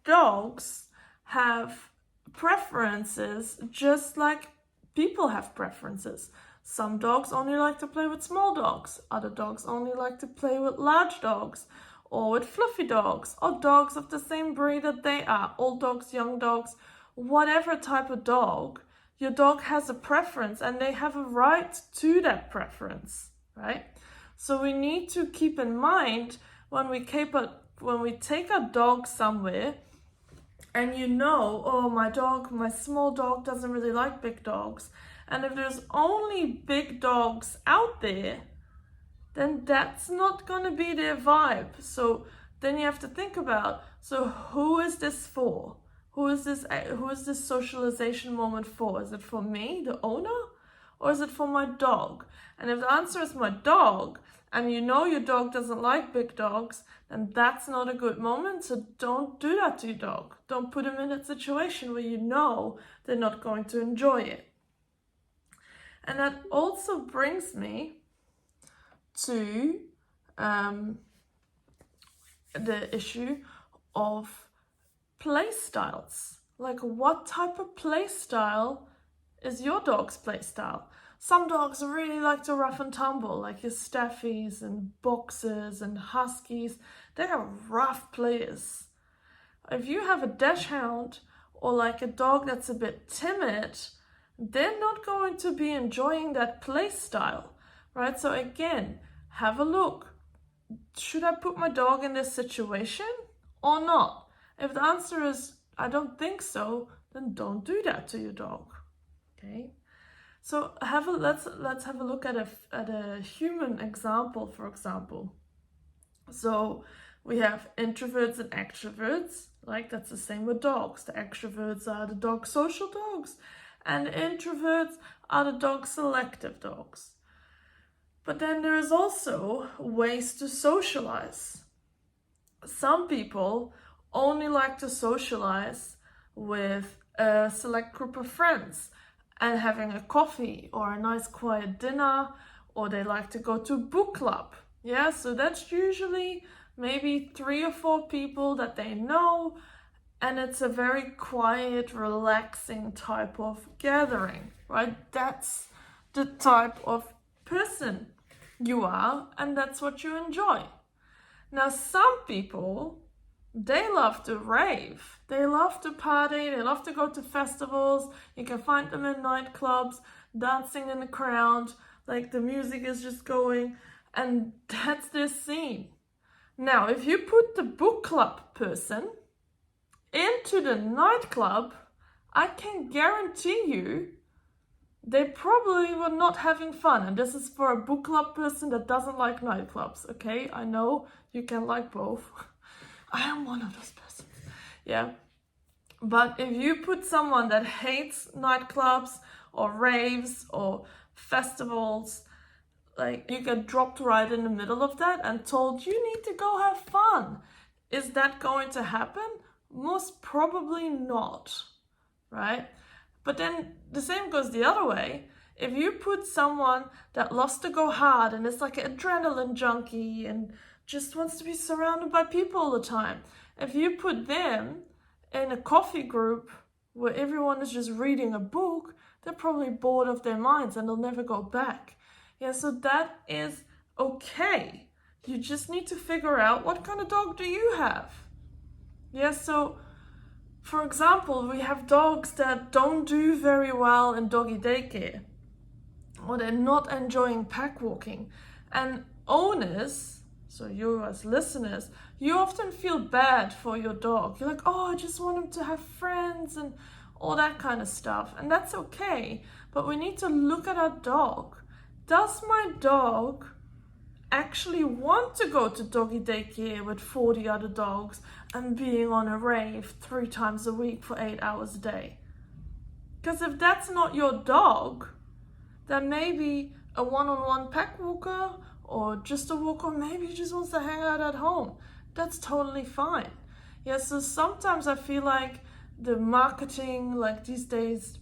dogs have preferences just like people have preferences. Some dogs only like to play with small dogs. Other dogs only like to play with large dogs, or with fluffy dogs, or dogs of the same breed that they are. Old dogs, young dogs, whatever type of dog, your dog has a preference and they have a right to that preference, right? So we need to keep in mind when we take a dog somewhere, and oh, my small dog doesn't really like big dogs. And if there's only big dogs out there, then that's not going to be their vibe. So then you have to think about, so who is this for? Who is this socialization moment for? Is it for me, the owner, or is it for my dog? And if the answer is my dog, and your dog doesn't like big dogs, then that's not a good moment. So don't do that to your dog. Don't put him in a situation where they're not going to enjoy it. And that also brings me to the issue of play styles. Like, what type of play style is your dog's play style? Some dogs really like to rough and tumble, like your Staffies and Boxers and Huskies. They are rough players. If you have a Dachshund or like a dog that's a bit timid, they're not going to be enjoying that play style, right? So again, have a look. Should I put my dog in this situation or not? If the answer is, I don't think so, then don't do that to your dog, okay? So let's have a look at a human example, for example. So we have introverts and extroverts, like that's the same with dogs. The extroverts are the dog social dogs, and introverts are the dog selective dogs. But then there is also ways to socialize. Some people only like to socialize with a select group of friends and having a coffee or a nice quiet dinner, or they like to go to a book club. Yeah, so that's usually maybe 3 or 4 people that they know, and it's a very quiet, relaxing type of gathering, right? That's the type of person you are, and that's what you enjoy. Now, some people, they love to rave, they love to party, they love to go to festivals. You can find them in nightclubs, dancing in the crowd, like the music is just going, and that's their scene. Now, if you put the book club person into the nightclub, I can guarantee you they probably were not having fun. And this is for a book club person that doesn't like nightclubs, okay? I know you can like both. I am one of those persons, yeah. But if you put someone that hates nightclubs or raves or festivals, like, you get dropped right in the middle of that and told you need to go have fun. Is that going to happen? Most probably not, right? But then the same goes the other way. If you put someone that loves to go hard and is like an adrenaline junkie and just wants to be surrounded by people all the time, if you put them in a coffee group where everyone is just reading a book, they're probably bored of their minds and they'll never go back. Yeah, so that is okay. You just need to figure out, what kind of dog do you have? Yeah, so for example, we have dogs that don't do very well in doggy daycare, or they're not enjoying pack walking. And owners, so you as listeners, you often feel bad for your dog. You're like, oh, I just want him to have friends and all that kind of stuff. And that's okay, but we need to look at our dog. Does my dog actually want to go to doggy daycare with 40 other dogs and being on a rave 3 times a week for 8 hours a day? Because if that's not your dog, then maybe a one-on-one pack walker or just a walker, maybe he just wants to hang out at home. That's totally fine. Yeah, so sometimes I feel like the marketing, like these days,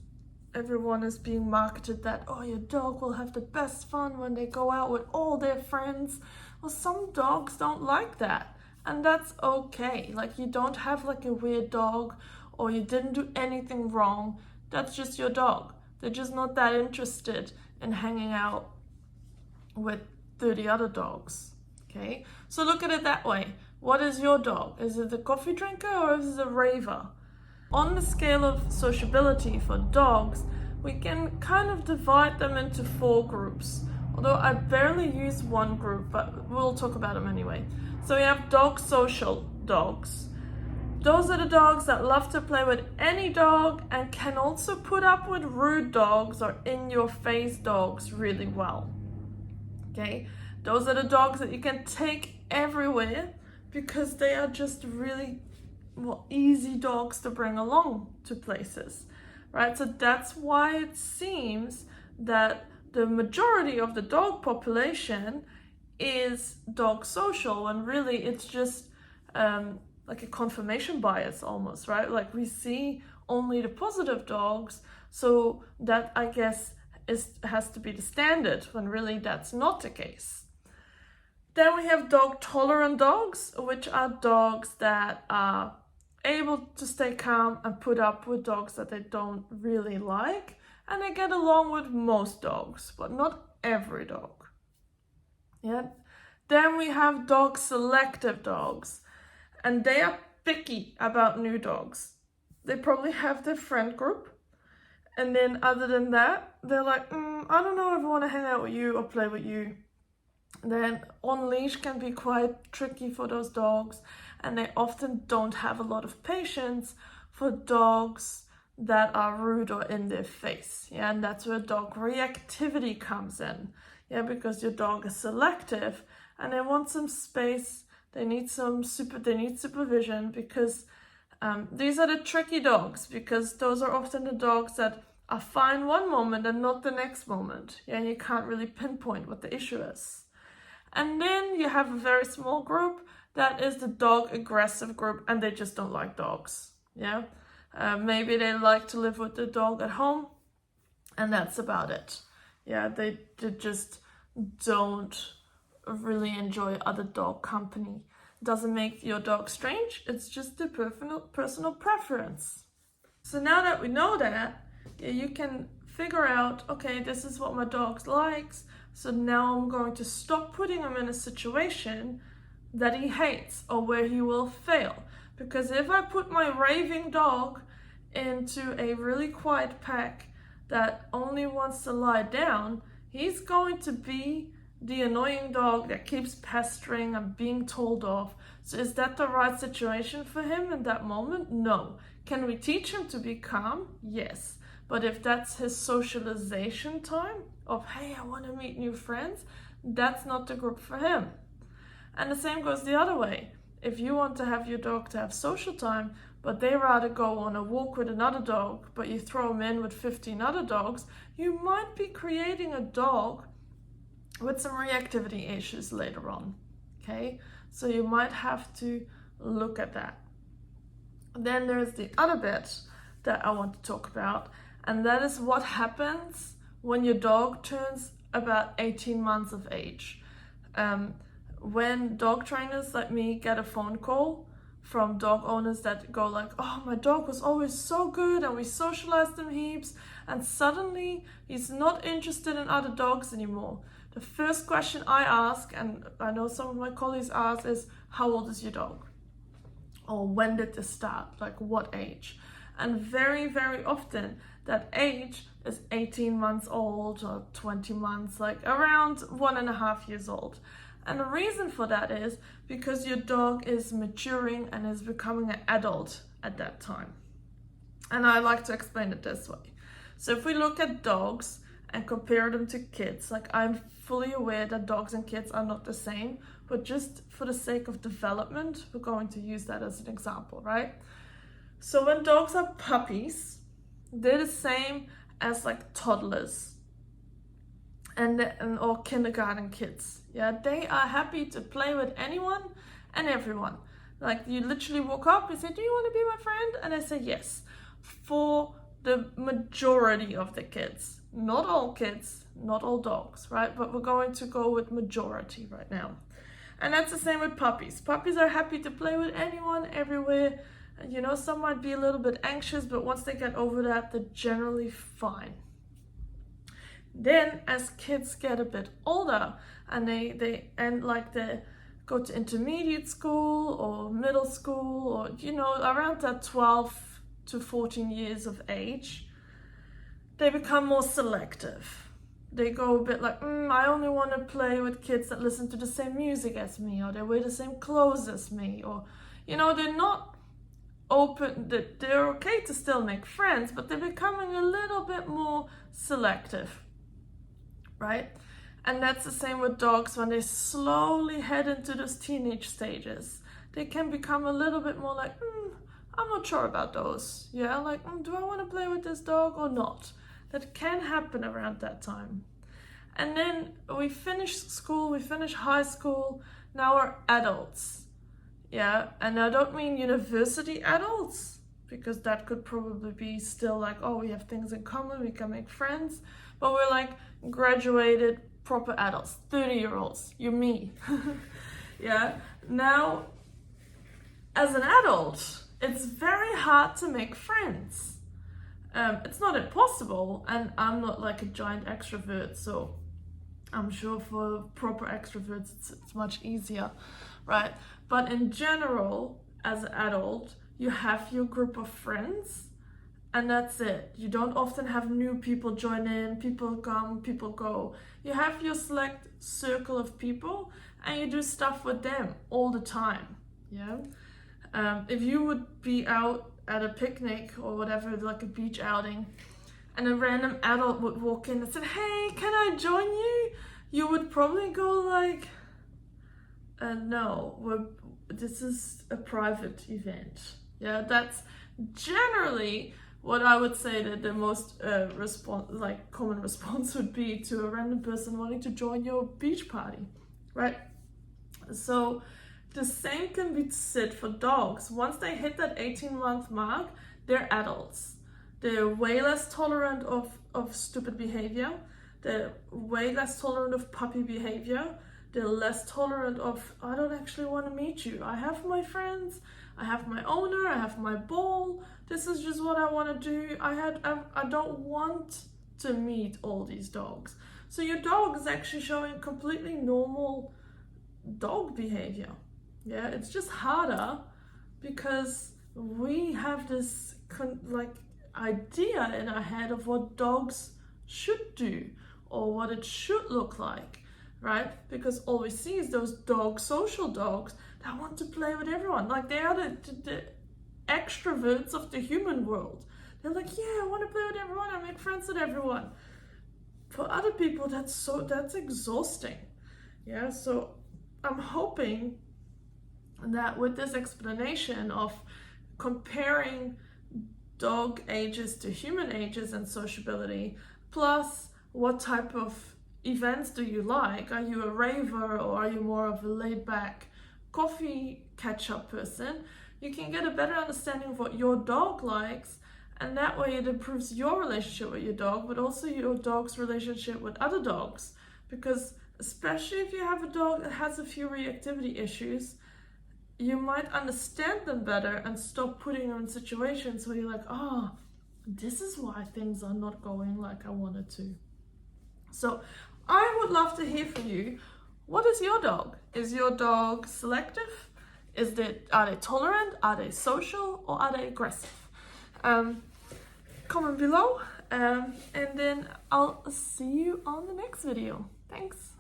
everyone is being marketed that, oh, your dog will have the best fun when they go out with all their friends. Well, some dogs don't like that. And that's okay. Like, you don't have like a weird dog or you didn't do anything wrong. That's just your dog. They're just not that interested in hanging out with 30 other dogs. Okay, so look at it that way. What is your dog? Is it the coffee drinker or is it a raver? On the scale of sociability for dogs, we can kind of divide them into 4 groups. Although I barely use one group, but we'll talk about them anyway. So we have dog social dogs. Those are the dogs that love to play with any dog and can also put up with rude dogs or in-your-face dogs really well. Okay, those are the dogs that you can take everywhere because they are just really easy dogs to bring along to places, right? So that's why it seems that the majority of the dog population is dog social, when really it's just like a confirmation bias almost, right? Like, we see only the positive dogs, so that, I guess, has to be the standard, when really that's not the case. Then we have dog tolerant dogs, which are dogs that are able to stay calm and put up with dogs that they don't really like, and they get along with most dogs, but not every dog. Yeah. Then we have dog selective dogs, and they are picky about new dogs. They probably have their friend group, and then other than that, they're like, I don't know if I want to hang out with you or play with you. Then on leash can be quite tricky for those dogs, and they often don't have a lot of patience for dogs that are rude or in their face. Yeah, and that's where dog reactivity comes in. Yeah, because your dog is selective and they want some space. They need supervision, because these are the tricky dogs, because those are often the dogs that are fine one moment and not the next moment. Yeah, and you can't really pinpoint what the issue is. And then you have a very small group that is the dog aggressive group, and they just don't like dogs. Yeah, maybe they like to live with the dog at home, and that's about it. Yeah, they just don't really enjoy other dog company. Doesn't make your dog strange, it's just a personal preference. So now that we know that, you can figure out, okay, this is what my dog likes, so now I'm going to stop putting him in a situation that he hates or where he will fail. Because if I put my raving dog into a really quiet pack that only wants to lie down, he's going to be the annoying dog that keeps pestering and being told off. So is that the right situation for him in that moment? No. Can we teach him to be calm? Yes. But if that's his socialization time of, hey, I want to meet new friends, that's not the group for him. And the same goes the other way. If you want to have your dog to have social time, but they rather go on a walk with another dog, but you throw them in with 15 other dogs, you might be creating a dog with some reactivity issues later on. Okay, so you might have to look at that. Then there's the other bit that I want to talk about, and that is what happens when your dog turns about 18 months of age. When dog trainers like me get a phone call from dog owners that go like, oh, my dog was always so good and we socialized him heaps, and suddenly he's not interested in other dogs anymore. The first question I ask, and I know some of my colleagues ask, is, how old is your dog? Or when did this start? Like, what age? And very, very often that age is 18 months old or 20 months, like around 1.5 years old. And the reason for that is because your dog is maturing and is becoming an adult at that time. And I like to explain it this way. So if we look at dogs and compare them to kids, like, I'm fully aware that dogs and kids are not the same, but just for the sake of development, we're going to use that as an example, right? So when dogs are puppies, they're the same as like toddlers or kindergarten kids. Yeah, they are happy to play with anyone and everyone. Like, you literally walk up and say, do you want to be my friend? And I say yes, for the majority of the kids. Not all kids, not all dogs, right? But we're going to go with majority right now. And that's the same with puppies. Puppies are happy to play with anyone, everywhere. You know, some might be a little bit anxious, but once they get over that, they're generally fine. Then as kids get a bit older and they go to intermediate school or middle school, or you know, around that 12 to 14 years of age, they become more selective. They go a bit like, I only want to play with kids that listen to the same music as me, or they wear the same clothes as me, or, you know, they're not open, they're okay to still make friends, but they're becoming a little bit more selective, right? And that's the same with dogs. When they slowly head into those teenage stages, they can become a little bit more like, I'm not sure about those. Yeah, like, do I want to play with this dog or not? That can happen around that time. And then we finish school, we finish high school, now we're adults. Yeah, and I don't mean university adults, because that could probably be still like, oh, we have things in common, we can make friends. But we're like graduated proper adults, 30-year-olds, you me. Yeah, now as an adult, it's very hard to make friends. It's not impossible, and I'm not like a giant extrovert, so I'm sure for proper extroverts it's much easier, right? But in general, as an adult, you have your group of friends, and that's it. You don't often have new people join in, people come, people go. You have your select circle of people, and you do stuff with them all the time, yeah? If you would be out at a picnic or whatever, like a beach outing, and a random adult would walk in and said, hey, can I join you? You would probably go like, no, this is a private event. Yeah, that's generally what I would say that the most common response would be to a random person wanting to join your beach party, right? So the same can be said for dogs. Once they hit that 18-month mark, they're adults. They're way less tolerant of stupid behavior. They're way less tolerant of puppy behavior. They're less tolerant of, I don't actually want to meet you. I have my friends, I have my owner, I have my ball. This is just what I want to do. I don't want to meet all these dogs. So your dog is actually showing completely normal dog behavior. Yeah, it's just harder because we have this idea in our head of what dogs should do or what it should look like, right? Because all we see is those social dogs that want to play with everyone. Like they are the extroverts of the human world. They're like, yeah, I want to play with everyone, I make friends with everyone. For other people, that's exhausting. Yeah, so I'm hoping that with this explanation of comparing dog ages to human ages and sociability, plus what type of events do you like? Are you a raver or are you more of a laid-back coffee catch-up person? You can get a better understanding of what your dog likes, and that way it improves your relationship with your dog, but also your dog's relationship with other dogs. Because especially if you have a dog that has a few reactivity issues, you might understand them better and stop putting them in situations where you're like, oh, this is why things are not going like I wanted to. So I would love to hear from you. What is your dog? Is your dog selective? Are they tolerant? Are they social? Or are they aggressive? Comment below, and then I'll see you on the next video. Thanks.